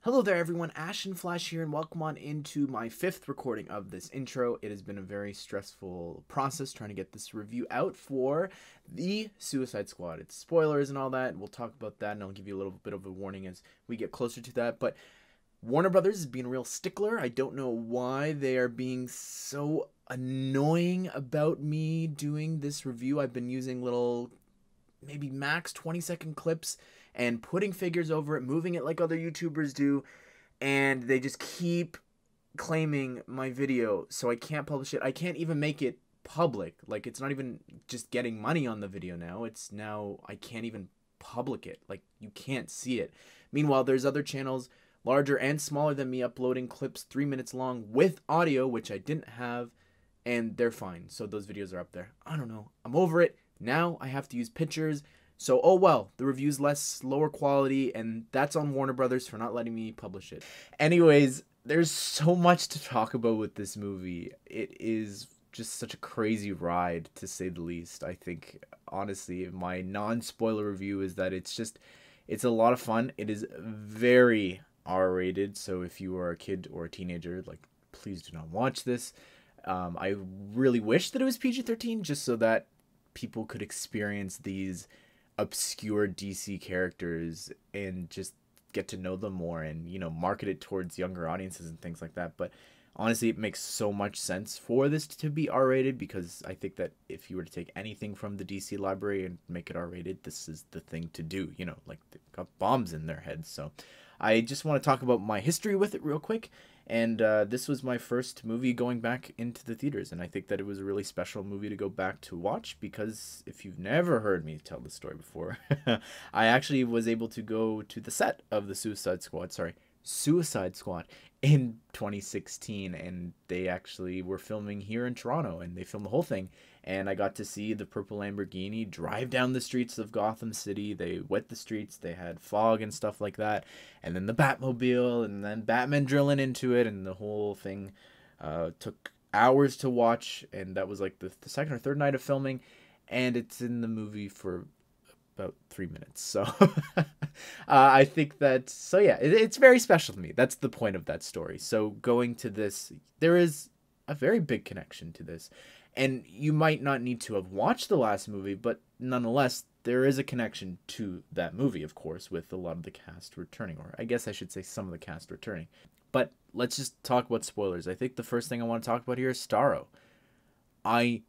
Hello there everyone, Ashnflash here, and welcome on into my 5th recording of this intro. It has been a very stressful process trying to get this review out for the Suicide Squad. It's spoilers and all that, we'll talk about that, and I'll give you a little bit of a warning as we get closer to that, but Warner Brothers is being a real stickler. I don't know why they are being so annoying about me doing this review. I've been using little, maybe max 20-second clips and putting figures over it, moving it like other YouTubers do, and they just keep claiming my video, so I can't publish it. I can't even make it public. Like, it's not even just getting money on the video now. It's now I can't even public it. Like, you can't see it. Meanwhile, there's other channels, larger and smaller than me, uploading clips 3 minutes long with audio, which I didn't have, and they're fine. So those videos are up there. I don't know. I'm over it. Now I have to use pictures. So, oh well, the review's lower quality, and that's on Warner Brothers for not letting me publish it. Anyways, there's so much to talk about with this movie. It is just such a crazy ride, to say the least. I think, honestly, my non-spoiler review is that it's a lot of fun. It is very R-rated, so if you are a kid or a teenager, like, please do not watch this. I really wish that it was PG-13, just so that people could experience these obscure DC characters and just get to know them more and, you know, market it towards younger audiences and things like that. But honestly, it makes so much sense for this to be R-rated, because I think that if you were to take anything from the DC library and make it R-rated, this is the thing to do. You know, like, they've got bombs in their heads. So I just want to talk about my history with it real quick. And this was my first movie going back into the theaters, and I think that it was a really special movie to go back to watch, because if you've never heard me tell this story before, I actually was able to go to the set of the Suicide Squad in 2016, and they actually were filming here in Toronto, and they filmed the whole thing, and I got to see the purple Lamborghini drive down the streets of Gotham City. They wet the streets, they had fog and stuff like that, and then the Batmobile, and then Batman drilling into it, and the whole thing took hours to watch, and that was like the second or third night of filming, and it's in the movie for about 3 minutes. So I think that, so yeah, it's very special to me. That's the point of that story. So going to this, there is a very big connection to this, and you might not need to have watched the last movie, but nonetheless, there is a connection to that movie, of course, with a lot of the cast returning, or I guess I should say some of the cast returning. But let's just talk about spoilers. I think the first thing I want to talk about here is Starro. I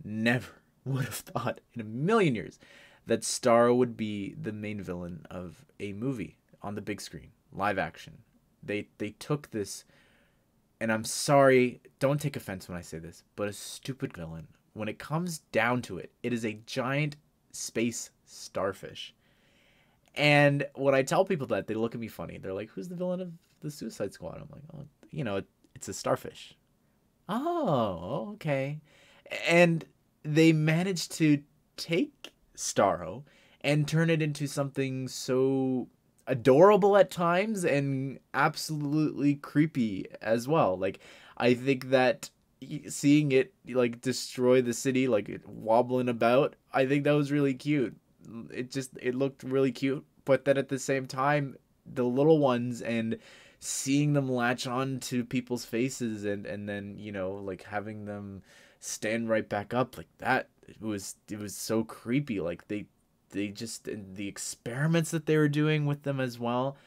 never would have thought in a million years that Starro would be the main villain of a movie on the big screen, live action. They took this, and I'm sorry, don't take offense when I say this, but a stupid villain. When it comes down to it, it is a giant space starfish. And when I tell people that, they look at me funny. They're like, who's the villain of the Suicide Squad? I'm like, oh, you know, it's a starfish. Oh, okay. And they managed to take Starro and turn it into something so adorable at times and absolutely creepy as well. Like, I think that seeing it like destroy the city, like it wobbling about, I think that was really cute. It looked really cute, but then at the same time, the little ones and seeing them latch on to people's faces, and then, you know, like having them stand right back up like that, it was so creepy. Like they just, the experiments that they were doing with them as well,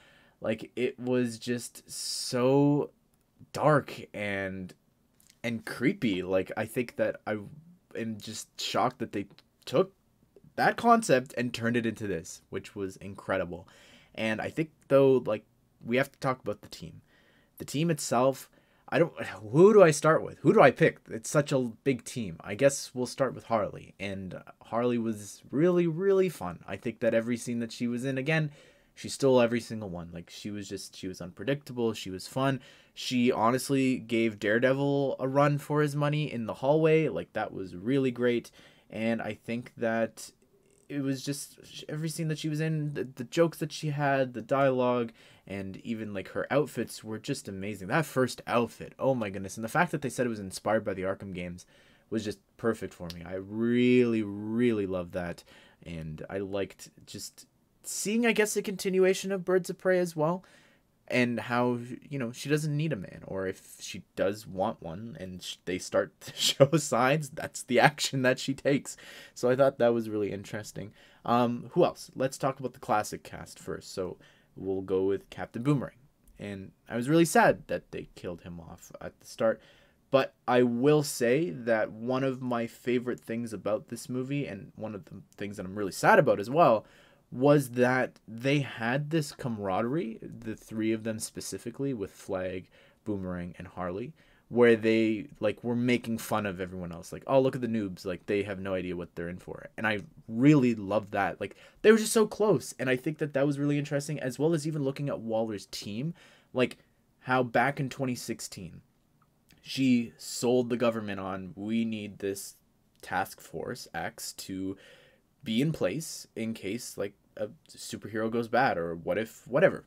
like it was just so dark and creepy. Like, I think that I am just shocked that they took that concept and turned it into this, which was incredible. And I think, though, like, we have to talk about the team. The team itself, who do I start with? Who do I pick? It's such a big team. I guess we'll start with Harley. And Harley was really, really fun. I think that every scene that she was in, again, she stole every single one. Like, she was unpredictable. She was fun. She honestly gave Daredevil a run for his money in the hallway. Like, that was really great. And I think that it was just every scene that she was in, the jokes that she had, the dialogue, and even like her outfits were just amazing. That first outfit, oh my goodness. And the fact that they said it was inspired by the Arkham games was just perfect for me. I really, really loved that. And I liked just seeing, I guess, a continuation of Birds of Prey as well. and how, you know, she doesn't need a man, or if she does want one and they start to show signs, that's the action that she takes. So I thought that was really interesting. Who else? Let's talk about the classic cast first. So we'll go with Captain Boomerang. And I was really sad that they killed him off at the start. But I will say that one of my favorite things about this movie, and one of the things that I'm really sad about as well, was that they had this camaraderie, the three of them specifically, with Flag, Boomerang, and Harley, where they like were making fun of everyone else. Like, oh, look at the noobs, like they have no idea what they're in for. And I really loved that. Like, they were just so close, and I think that that was really interesting, as well as even looking at Waller's team, like how back in 2016 she sold the government on, we need this task force X to be in place in case like a superhero goes bad, or what if whatever.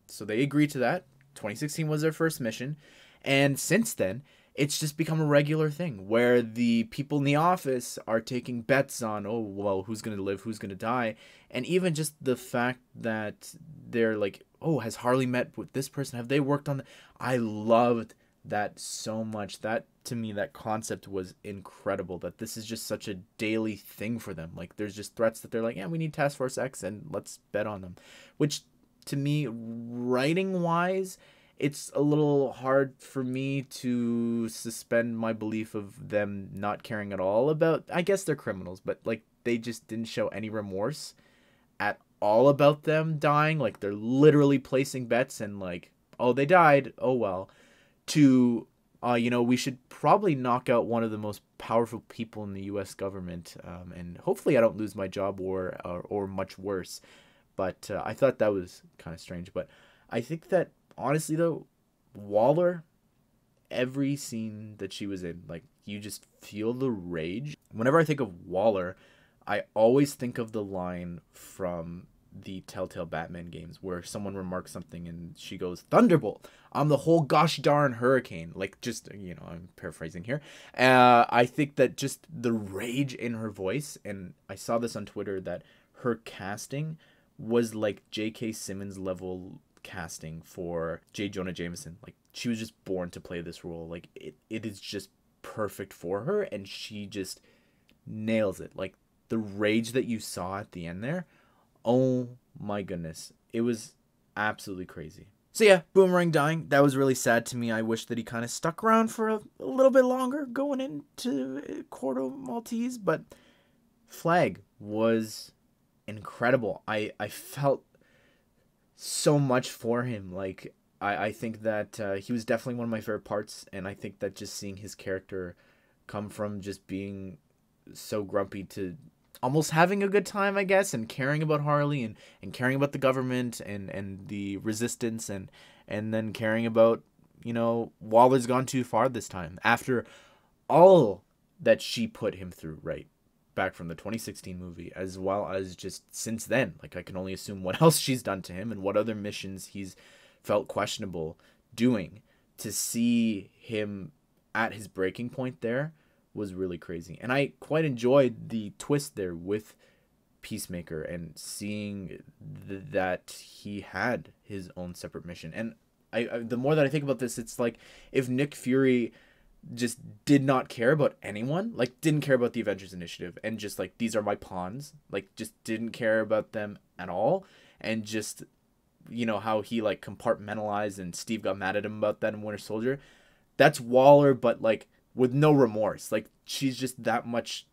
So they agreed to that. 2016 was their first mission, and since then it's just become a regular thing where the people in the office are taking bets on, oh well, who's going to live, who's going to die. And even just the fact that they're like, oh, has Harley met with this person, have they worked on I loved that so much. That, to me, that concept was incredible, that this is just such a daily thing for them. Like, there's just threats that they're like, yeah, we need Task Force X and let's bet on them. Which, to me, writing wise, it's a little hard for me to suspend my belief of them not caring at all about, I guess they're criminals, but like they just didn't show any remorse at all about them dying. Like, they're literally placing bets and like, oh, they died, oh well, to, you know, we should probably knock out one of the most powerful people in the U.S. government, and hopefully I don't lose my job or much worse. But I thought that was kind of strange. But I think that, honestly, though, Waller, every scene that she was in, like, you just feel the rage. Whenever I think of Waller, I always think of the line from the Telltale Batman games where someone remarks something and she goes, Thunderbolt, I'm the whole gosh darn hurricane. Like, just, you know, I'm paraphrasing here. I think that just the rage in her voice, and I saw this on Twitter, that her casting was like J.K. Simmons level casting for J. Jonah Jameson. Like, she was just born to play this role. Like, it is just perfect for her, and she just nails it. Like, the rage that you saw at the end there, oh my goodness, it was absolutely crazy. So yeah, Boomerang dying, that was really sad to me. I wish that he kind of stuck around for a little bit longer going into Corto Maltese, but Flag was incredible. I felt so much for him. Like, I think that he was definitely one of my favorite parts, and I think that just seeing his character come from just being so grumpy to almost having a good time, I guess, and caring about Harley and caring about the government and the resistance and then caring about, you know, Waller's gone too far this time after all that she put him through, right? Back from the 2016 movie, as well as just since then. Like, I can only assume what else she's done to him and what other missions he's felt questionable doing. To see him at his breaking point there was really crazy. And I quite enjoyed the twist there with Peacemaker and seeing that he had his own separate mission. And I the more that I think about this, it's like if Nick Fury just did not care about anyone, like didn't care about the Avengers Initiative and just like, these are my pawns, like just didn't care about them at all, and just, you know, how he like compartmentalized and Steve got mad at him about that in Winter Soldier. That's Waller, but like with no remorse. Like, she's just that much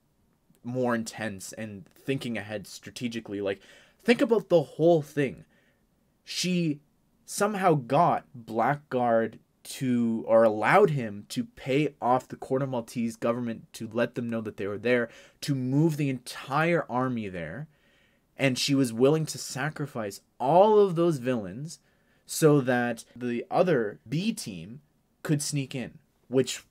more intense and thinking ahead strategically. Like, think about the whole thing. She somehow got Blackguard to, or allowed him to pay off the Corto Maltese government to let them know that they were there, to move the entire army there, and she was willing to sacrifice all of those villains so that the other B team could sneak in, which,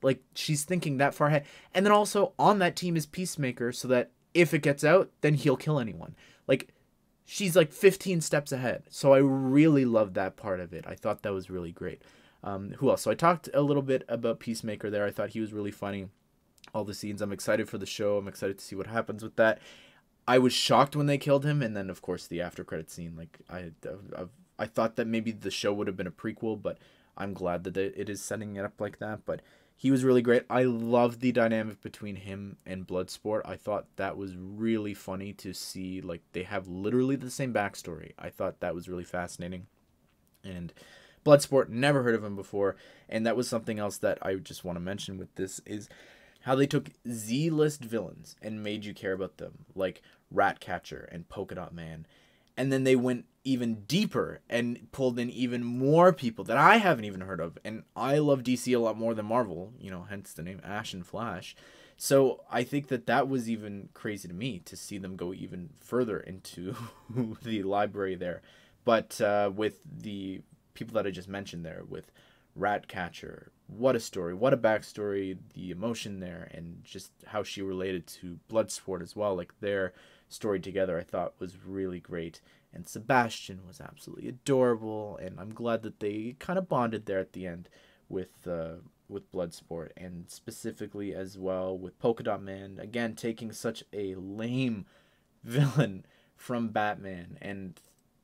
like, she's thinking that far ahead. And then also on that team is Peacemaker, so that if it gets out, then he'll kill anyone. Like, she's like 15 steps ahead. So I really loved that part of it. I thought that was really great. Who else? So I talked a little bit about Peacemaker there. I thought he was really funny. All the scenes. I'm excited for the show. I'm excited to see what happens with that. I was shocked when they killed him. And then, of course, the after credit scene. Like, I thought that maybe the show would have been a prequel, but I'm glad that it is setting it up like that. But he was really great. I loved the dynamic between him and Bloodsport. I thought that was really funny to see. Like, they have literally the same backstory. I thought that was really fascinating. And Bloodsport, never heard of him before. And that was something else that I just want to mention with this is how they took Z-list villains and made you care about them, like Ratcatcher and Polka Dot Man. And then they went even deeper and pulled in even more people that I haven't even heard of. And I love DC a lot more than Marvel, you know, hence the name Ashnflash. So I think that that was even crazy to me to see them go even further into the library there. But with the people that I just mentioned there, with Ratcatcher, what a story, what a backstory, the emotion there, and just how she related to Bloodsport as well, like their story together I thought was really great. And Sebastian was absolutely adorable, and I'm glad that they kind of bonded there at the end with Bloodsport, and specifically as well with Polka Dot Man, again taking such a lame villain from Batman and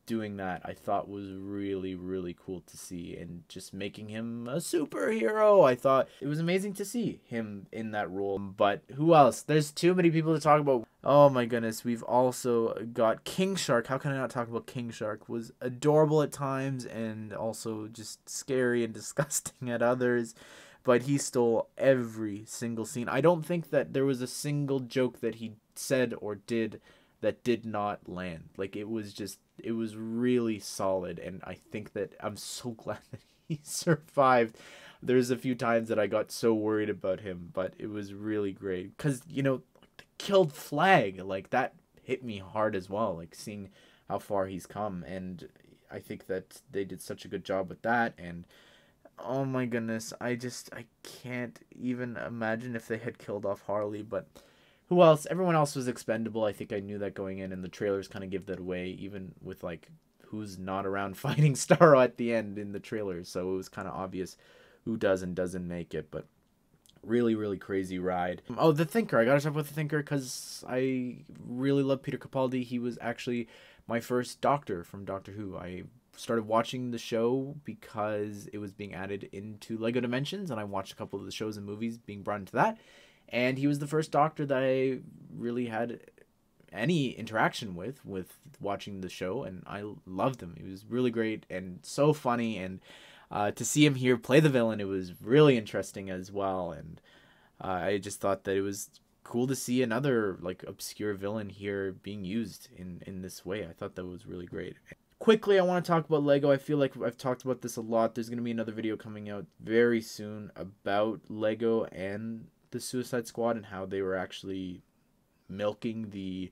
doing that I thought was really, really cool to see, and just making him a superhero. I thought it was amazing to see him in that role. But who else? There's too many people to talk about. Oh my goodness, we've also got King Shark. How can I not talk about King Shark? Was adorable at times and also just scary and disgusting at others. But he stole every single scene. I don't think that there was a single joke that he said or did that did not land. Like, it was really solid, and I think that I'm so glad that he survived. There's a few times that I got so worried about him, but it was really great because, you know, the killed Flag, like, that hit me hard as well, like seeing how far he's come, and I think that they did such a good job with that. And oh my goodness, I can't even imagine if they had killed off Harley. But who else? Everyone else was expendable. I think I knew that going in, and the trailers kind of give that away, even with, like, who's not around fighting Starro at the end in the trailers. So it was kind of obvious who does and doesn't make it. But really, really crazy ride. Oh, The Thinker. I gotta talk about The Thinker because I really love Peter Capaldi. He was actually my first Doctor from Doctor Who. I started watching the show because it was being added into Lego Dimensions, and I watched a couple of the shows and movies being brought into that. And he was the first Doctor that I really had any interaction with watching the show, and I loved him. He was really great and so funny, and to see him here play the villain, it was really interesting as well. And I just thought that it was cool to see another, like, obscure villain here being used in this way. I thought that was really great. Quickly, I want to talk about Lego. I feel like I've talked about this a lot. There's going to be another video coming out very soon about Lego and the Suicide Squad and how they were actually milking the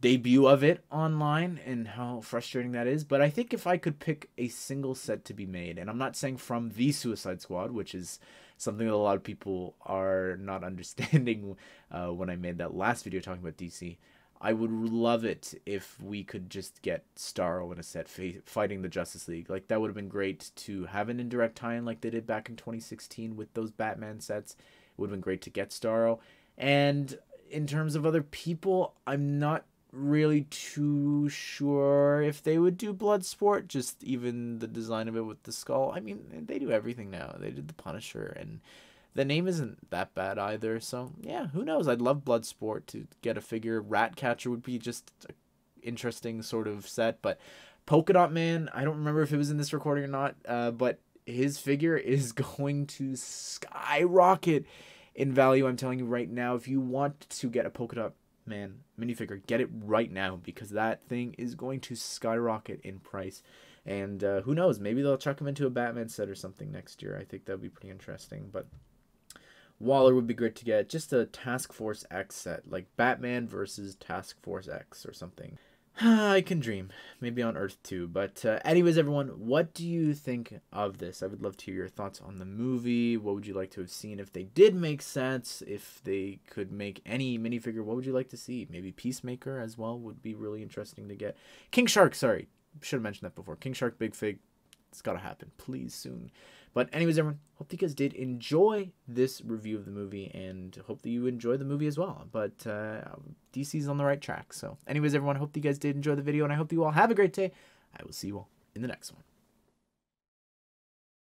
debut of it online and how frustrating that is. But I think if I could pick a single set to be made, and I'm not saying from the Suicide Squad, which is something that a lot of people are not understanding when I made that last video talking about DC, I would love it if we could just get Starro in a set fighting the Justice League. Like, that would have been great to have an indirect tie-in like they did back in 2016 with those Batman sets. It would have been great to get Starro. And in terms of other people, I'm not really too sure if they would do Bloodsport, just even the design of it with the skull. I mean, they do everything now. They did the Punisher, and the name isn't that bad either. So yeah, who knows? I'd love Bloodsport to get a figure. Ratcatcher would be just an interesting sort of set. But Polka Dot Man, I don't remember if it was in this recording or not, but his figure is going to skyrocket in value. I'm telling you right now, if you want to get a Polka Dot Man minifigure, get it right now, because that thing is going to skyrocket in price. And who knows, maybe they'll chuck him into a Batman set or something next year. I think that would be pretty interesting. But Waller would be great to get. Just a Task Force X set, like Batman versus Task Force X or something. I can dream. Maybe on Earth too. But anyways, everyone, what do you think of this? I would love to hear your thoughts on the movie. What would you like to have seen if they did make sense? If they could make any minifigure, what would you like to see? Maybe Peacemaker as well would be really interesting to get. King Shark, sorry. Should have mentioned that before. King Shark, Big Fig. It's got to happen. Please, soon. But anyways, everyone, hope you guys did enjoy this review of the movie, and hope that you enjoy the movie as well. But DC's on the right track. So anyways, everyone, hope you guys did enjoy the video, and I hope you all have a great day. I will see you all in the next one.